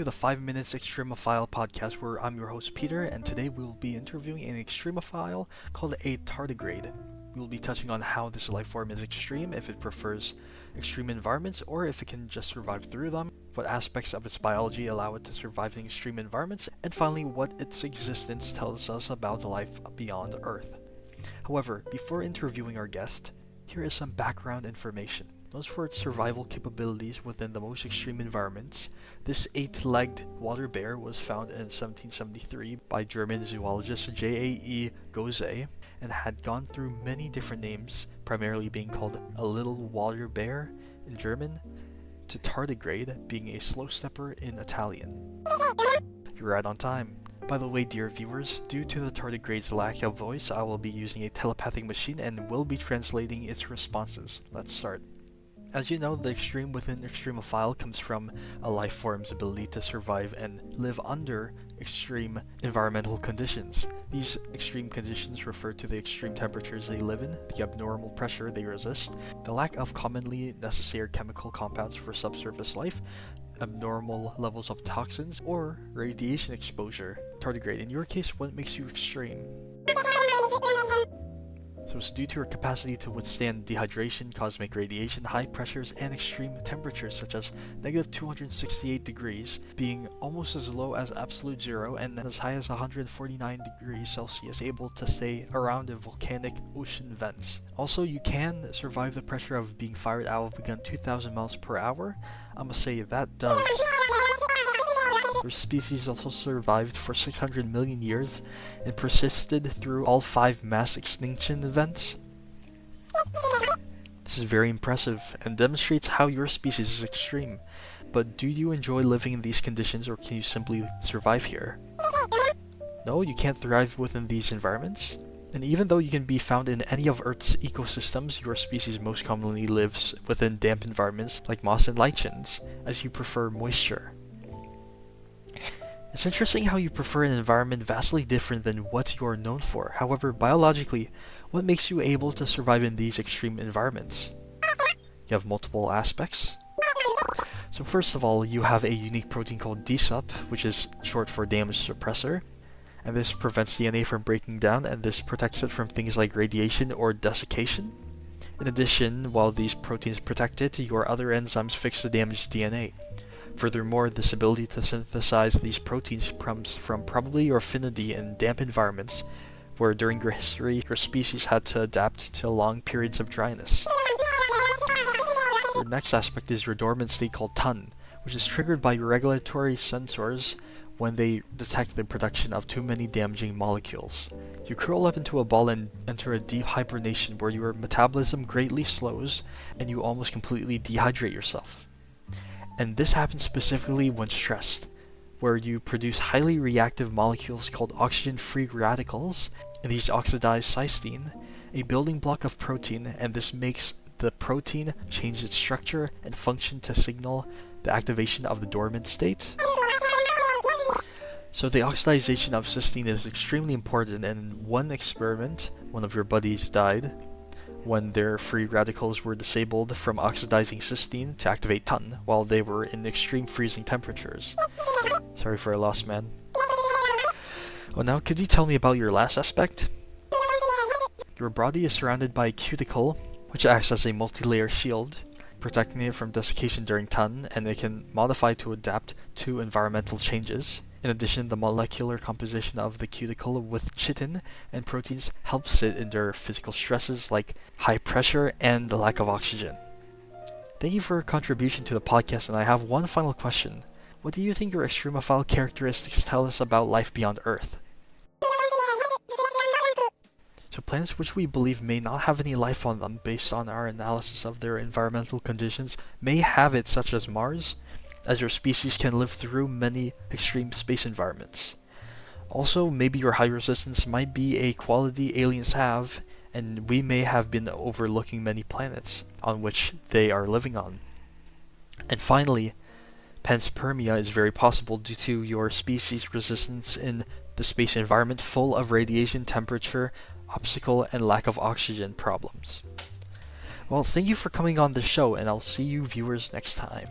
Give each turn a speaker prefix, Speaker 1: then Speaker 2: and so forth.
Speaker 1: to the 5 Minutes Extremophile podcast, where I'm your host Peter, and today we will be interviewing an extremophile called a tardigrade. We will be touching on how this life form is extreme, if it prefers extreme environments, or if it can just survive through them, what aspects of its biology allow it to survive in extreme environments, and finally what its existence tells us about life beyond Earth. However, before interviewing our guest, here is some background information. Known for its survival capabilities within the most extreme environments, this 8-legged water bear was found in 1773 by German zoologist J.A.E. Gose and had gone through many different names, primarily being called a little water bear in German, to tardigrade being a slow stepper in Italian. You're right on time. By the way, dear viewers, due to the tardigrade's lack of voice, I will be using a telepathic machine and will be translating its responses. Let's start. As you know, the extreme within Extremophile comes from a life form's ability to survive and live under extreme environmental conditions. These extreme conditions refer to the extreme temperatures they live in, the abnormal pressure they resist, the lack of commonly necessary chemical compounds for subsurface life, abnormal levels of toxins, or radiation exposure. Tardigrade, in your case, what makes you extreme? So it's due to her capacity to withstand dehydration, cosmic radiation, high pressures, and extreme temperatures such as negative 268 degrees, being almost as low as absolute zero and as high as 149 degrees Celsius, able to stay around the volcanic ocean vents. Also, you can survive the pressure of being fired out of a gun 2,000 miles per hour. I must say that does. Her species also survived for 600 million years and persisted through all 5 mass extinction events. This is very impressive and demonstrates how your species is extreme. But do you enjoy living in these conditions, or can you simply survive here? No, you can't thrive within these environments. And even though you can be found in any of Earth's ecosystems, your species most commonly lives within damp environments like moss and lichens, as you prefer moisture. It's interesting how you prefer an environment vastly different than what you're known for. However, biologically, what makes you able to survive in these extreme environments? You have multiple aspects. So first of all, you have a unique protein called DSUP, which is short for damage suppressor, and this prevents DNA from breaking down, and this protects it from things like radiation or desiccation. In addition, while these proteins protect it, your other enzymes fix the damaged DNA. Furthermore, this ability to synthesize these proteins comes from probably your affinity in damp environments, where during your history, your species had to adapt to long periods of dryness. Your next aspect is your dormant state called TUN, which is triggered by your regulatory sensors when they detect the production of too many damaging molecules. You curl up into a ball and enter a deep hibernation where your metabolism greatly slows and you almost completely dehydrate yourself. And this happens specifically when stressed, where you produce highly reactive molecules called oxygen-free radicals, and these oxidize cysteine, a building block of protein, and this makes the protein change its structure and function to signal the activation of the dormant state. So the oxidization of cysteine is extremely important, and in one experiment, one of your buddies died when their free radicals were disabled from oxidizing cysteine to activate TUN while they were in extreme freezing temperatures. Sorry for our loss, man. Oh, now could you tell me about your last aspect? Your body is surrounded by a cuticle, which acts as a multi-layer shield, protecting it from desiccation during TUN, and it can modify to adapt to environmental changes. In addition, the molecular composition of the cuticle with chitin and proteins helps it endure physical stresses like high pressure and the lack of oxygen. Thank you for your contribution to the podcast, and I have one final question. What do you think your extremophile characteristics tell us about life beyond Earth? So planets which we believe may not have any life on them based on our analysis of their environmental conditions may have it, such as Mars, as your species can live through many extreme space environments. Also, maybe your high resistance might be a quality aliens have, and we may have been overlooking many planets on which they are living on. And finally, panspermia is very possible due to your species' resistance in the space environment full of radiation, temperature, obstacle, and lack of oxygen problems. Well, thank you for coming on the show, and I'll see you viewers next time.